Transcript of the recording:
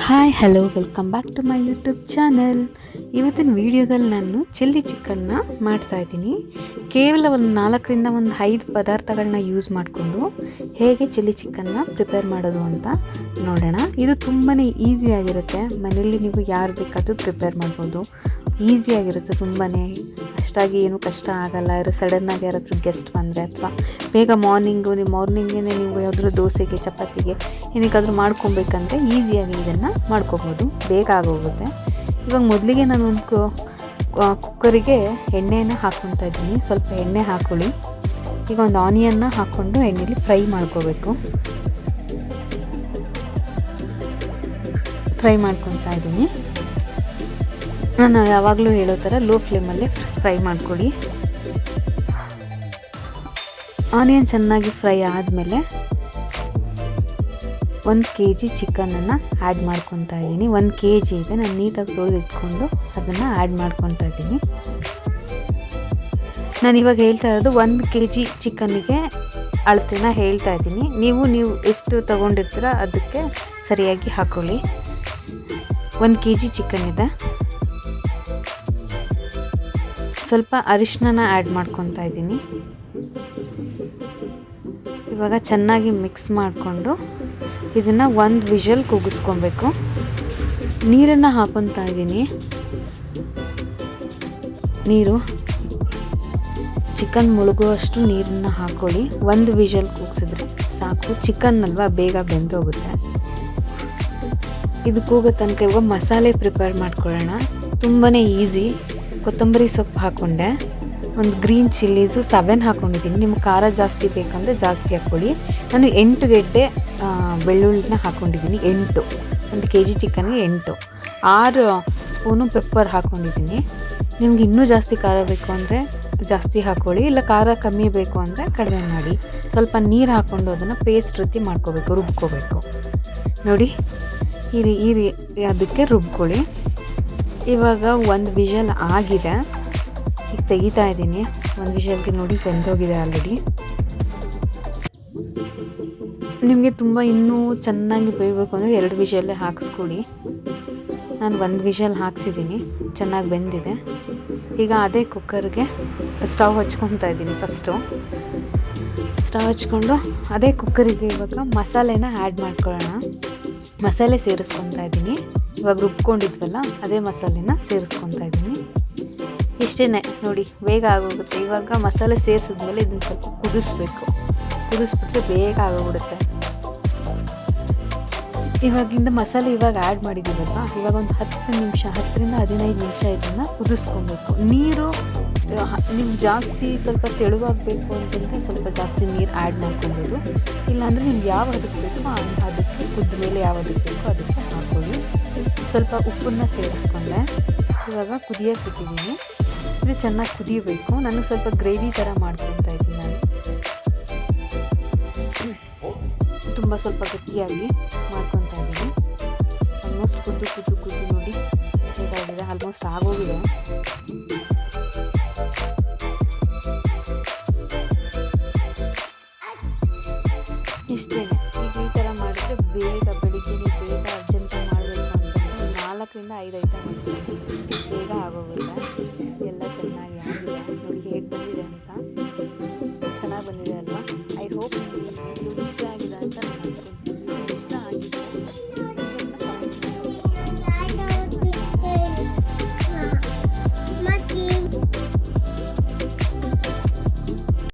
Hi hello welcome back to my YouTube channel. ಇವತ್ತಿನ ವೀಡಿಯೋದಲ್ಲಿ ನಾನು ಚಿಲ್ಲಿ ಚಿಕನ್ನ ಮಾಡ್ತಾಯಿದ್ದೀನಿ. ಕೇವಲ ಒಂದು 4ರಿಂದ 5 ಪದಾರ್ಥಗಳನ್ನ ಯೂಸ್ ಮಾಡಿಕೊಂಡು ಹೇಗೆ ಚಿಲ್ಲಿ ಚಿಕನ್ನ ಪ್ರಿಪೇರ್ ಮಾಡೋದು ಅಂತ ನೋಡೋಣ. ಇದು ತುಂಬಾ ಈಸಿಯಾಗಿರುತ್ತೆ. ಮನೆಯಲ್ಲಿ ನೀವು ಯಾರು ಬೇಕಾದರೂ ಪ್ರಿಪೇರ್ ಮಾಡ್ಬೋದು. ಈಸಿಯಾಗಿರುತ್ತೆ ತುಂಬಾ, ಅಷ್ಟಾಗಿ ಏನೂ ಕಷ್ಟ ಆಗೋಲ್ಲ. ಸಡನ್ನಾಗಿ ಯಾರಾದರೂ ಗೆಸ್ಟ್ ಬಂದರೆ ಅಥವಾ ಬೇಗ ಮಾರ್ನಿಂಗೇ ನೀವು ಯಾವುದಾದ್ರೂ ದೋಸೆಗೆ ಚಪಾತಿಗೆ ಏನಕ್ಕಾದರೂ ಮಾಡ್ಕೊಬೇಕಂದ್ರೆ ಈಸಿಯಾಗಿ ಇದನ್ನು ಮಾಡ್ಕೋಬೋದು, ಬೇಗ ಆಗೋಗುತ್ತೆ. ಇವಾಗ ಮೊದಲಿಗೆ ನಾನು ಒಂದು ಕುಕ್ಕರಿಗೆ ಎಣ್ಣೆಯನ್ನು ಹಾಕ್ಕೊತಾ ಇದ್ದೀನಿ. ಸ್ವಲ್ಪ ಎಣ್ಣೆ ಹಾಕ್ಕೊಳ್ಳಿ. ಈಗ ಒಂದು ಆನಿಯನ್ನ ಹಾಕ್ಕೊಂಡು ಎಣ್ಣೆಲಿ ಫ್ರೈ ಮಾಡ್ಕೋಬೇಕು. ಫ್ರೈ ಮಾಡ್ಕೊತಾ ಇದ್ದೀನಿ. ನಾನು ಯಾವಾಗಲೂ ಹೇಳೋ ಥರ ಲೋ ಫ್ಲೇಮಲ್ಲೇ ಫ್ರೈ ಮಾಡ್ಕೊಳ್ಳಿ. ಆನಿಯನ್ ಚೆನ್ನಾಗಿ ಫ್ರೈ ಆದಮೇಲೆ 1 kg ಚಿಕನನ್ನು ಆ್ಯಡ್ ಮಾಡ್ಕೊತಾ ಇದ್ದೀನಿ. 1 kg ಇದೆ, ನಾನು ನೀಟಾಗಿ ತೊಳೆದು ಇಟ್ಕೊಂಡು ಅದನ್ನು ಆ್ಯಡ್ ಮಾಡ್ಕೊತಾ ಇದ್ದೀನಿ. ನಾನು ಇವಾಗ ಹೇಳ್ತಾ ಇರೋದು 1 kg ಚಿಕನ್ನಿಗೆ ಅಳತೆನ ಹೇಳ್ತಾ ಇದ್ದೀನಿ. ನೀವು ಎಷ್ಟು ತೊಗೊಂಡಿರ್ತೀರ ಅದಕ್ಕೆ ಸರಿಯಾಗಿ ಹಾಕ್ಕೊಳ್ಳಿ. 1 kg ಚಿಕನ್ ಇದೆ. ಸ್ವಲ್ಪ ಅರಿಶಿನ ಆ್ಯಡ್ ಮಾಡ್ಕೊತಾ ಇದ್ದೀನಿ. ಇವಾಗ ಚೆನ್ನಾಗಿ ಮಿಕ್ಸ್ ಮಾಡಿಕೊಂಡು ಇದನ್ನು 1 ವಿಷಲ್ ಕೂಗಿಸ್ಕೊಬೇಕು. ನೀರನ್ನು ಹಾಕ್ಕೊತಾ ಇದ್ದೀನಿ. ನೀರು ಚಿಕನ್ ಮುಳುಗುವಷ್ಟು ನೀರನ್ನು ಹಾಕ್ಕೊಳ್ಳಿ. 1 ವಿಷಲ್ ಕೂಗಿಸಿದ್ರೆ ಸಾಕು. ಚಿಕನ್ ಅಲ್ವಾ, ಬೇಗ ಬೆಂದೋಗುತ್ತೆ. ಇದು ಕೂಗೋ ತನಕ ಇವಾಗ ಮಸಾಲೆ ಪ್ರಿಪೇರ್ ಮಾಡ್ಕೊಳ್ಳೋಣ. ತುಂಬಾ ಈಸಿ. ಕೊತ್ತಂಬರಿ ಸೊಪ್ಪು ಹಾಕ್ಕೊಂಡೆ. ಒಂದು ಗ್ರೀನ್ ಚಿಲ್ಲೀಸು 7 ಹಾಕ್ಕೊಂಡಿದ್ದೀನಿ. ನಿಮ್ಗೆ ಖಾರ ಜಾಸ್ತಿ ಬೇಕಂದರೆ ಜಾಸ್ತಿ ಹಾಕ್ಕೊಳ್ಳಿ. ನಾನು 8 ಗೆಡ್ಡೆ ಬೆಳ್ಳುಳ್ಳಿನ ಹಾಕ್ಕೊಂಡಿದ್ದೀನಿ. 8, 1 kg ಚಿಕನ್ಗೆ 8. 6 ಸ್ಪೂನು ಪೆಪ್ಪರ್ ಹಾಕ್ಕೊಂಡಿದ್ದೀನಿ. ನಿಮ್ಗೆ ಇನ್ನೂ ಜಾಸ್ತಿ ಖಾರ ಬೇಕು ಅಂದರೆ ಜಾಸ್ತಿ ಹಾಕ್ಕೊಳ್ಳಿ, ಇಲ್ಲ ಖಾರ ಕಮ್ಮಿ ಬೇಕು ಅಂದರೆ ಕಡಿಮೆ ಮಾಡಿ. ಸ್ವಲ್ಪ ನೀರು ಹಾಕ್ಕೊಂಡು ಅದನ್ನು ಪೇಸ್ಟ್ ರೀತಿ ಮಾಡ್ಕೋಬೇಕು, ರುಬ್ಕೋಬೇಕು. ನೋಡಿ ಈ ಅದಕ್ಕೆ ರುಬ್ಕೊಳ್ಳಿ. ಇವಾಗ 1 ವಿಷಲ್ ಆಗಿದೆ. ಈಗ ತೆಗಿತಾ ಇದ್ದೀನಿ. 1 ವಿಷಲ್ಗೆ ನೋಡಿ ಬೆಂದೋಗಿದೆ ಆಲ್ರೆಡಿ. ನಿಮಗೆ ತುಂಬ ಇನ್ನೂ ಚೆನ್ನಾಗಿ ಬೇಯಬೇಕು ಅಂದರೆ 2 ವಿಷಲ್ಲೇ ಹಾಕಿಸ್ಕೊಡಿ. ನಾನು 1 ವಿಷಲ್ ಹಾಕ್ಸಿದ್ದೀನಿ, ಚೆನ್ನಾಗಿ ಬೆಂದಿದೆ. ಈಗ ಅದೇ ಕುಕ್ಕರ್ಗೆ ಸ್ಟವ್ ಹಚ್ಕೊತಾ ಇದ್ದೀನಿ. ಫಸ್ಟು ಸ್ಟವ್ ಹಚ್ಕೊಂಡು ಅದೇ ಕುಕ್ಕರಿಗೆ ಇವಾಗ ಮಸಾಲೆನ ಆ್ಯಡ್ ಮಾಡ್ಕೊಳ್ಳೋಣ. ಮಸಾಲೆ ಸೇರಿಸ್ಕೊತಾ ಇದ್ದೀನಿ. ಇವಾಗ ರುಬ್ಕೊಂಡಿದ್ವಲ್ಲ ಅದೇ ಮಸಾಲೆನ ಸೇರಿಸ್ಕೊತಾ ಇದ್ದೀನಿ. ಇಷ್ಟೇ ನೋಡಿ, ಬೇಗ ಆಗೋಗುತ್ತೆ. ಇವಾಗ ಮಸಾಲೆ ಸೇರಿಸಿದ್ಮೇಲೆ ಇದನ್ನು ಸ್ವಲ್ಪ ಕುದಿಸ್ಬಿಟ್ರೆ ಬೇಗ ಆಗೋಗ್ಬಿಡುತ್ತೆ. ಇವಾಗಿಂದ ಮಸಾಲೆ ಇವಾಗ ಆ್ಯಡ್ ಮಾಡಿದ್ದೀವಲ್ವ, ಇವಾಗ ಒಂದು 10ರಿಂದ 15 ನಿಮಿಷ ಇದನ್ನು ಕುದಿಸ್ಕೊಬೇಕು. ನೀರು ನೀವು ಜಾಸ್ತಿ ಸ್ವಲ್ಪ ತೆಳುವಾಗಬೇಕು ಅಂತಂದರೆ ಸ್ವಲ್ಪ ಜಾಸ್ತಿ ನೀರು ಆ್ಯಡ್ ಮಾಡ್ಕೊಬೋದು. ಇಲ್ಲಾಂದರೆ ನಿಮ್ಗೆ ಯಾವ ಅದಕ್ಕೆ ಬೇಕೋ ಅದಕ್ಕೆ ಕುದ್ದ ಮೇಲೆ ಯಾವ ಅದಕ್ಕೆ ಬೇಕೋ ಅದಕ್ಕೆ ಹಾಕ್ಕೊಳ್ಳಿ. ಸ್ವಲ್ಪ ಉಪ್ಪನ್ನು ಸೇರಿಸ್ಕೊಂಡೆ. ಇವಾಗ ಕುದಿಯೋಕೆ ಬಿಟ್ಟಿದ್ದೀನಿ. ಇದು ಚೆನ್ನಾಗಿ ಕುದಿಯಬೇಕು. ನಾನು ಸ್ವಲ್ಪ ಗ್ರೇವಿ ಥರ ಮಾಡ್ಕೊತಾ ಇದ್ದೀನಿ. ನಾನು ತುಂಬ ಸ್ವಲ್ಪ ಗಟ್ಟಿಯಾಗಿ ಮಾಡ್ಕೊತಾ ಇದ್ದೀನಿ. ಆಲ್ಮೋಸ್ಟ್ ಕುದ್ದು ನೋಡಿ ಹೇಗಾಗಿದೆ. ಆಲ್ಮೋಸ್ಟ್ ಆಗೋಗಿದೆ. ಇಷ್ಟೇ. ಈಗ ಈ ಥರ ಮಾಡಿದ್ರೆ ಬೆಳಿಗ್ಗೆ ಬೇಗ ಅರ್ಜೆಂಟಾಗಿ ಮಾಡಬೇಕು ಅಂತಂದರೆ 4ರಿಂದ 5 ಐಟಮ್ ಅಷ್ಟೇ ಬೇಗ ಆಗೋಗುತ್ತೆ. ಎಲ್ಲ ಚೆನ್ನಾಗಿ ಆಗಿದೆ. ನೋಡಿ ಹೇಗೆ ಬಂದಿದೆ ಅಂತ. ಚೆನ್ನಾಗಿ ಬಂದಿದೆ ಅಲ್ವಾ? ಐ ಹೋಪ್ ನಿಮಗೆ ಇಷ್ಟ ಆಗಿದೆ ಅಂತ ನಾನು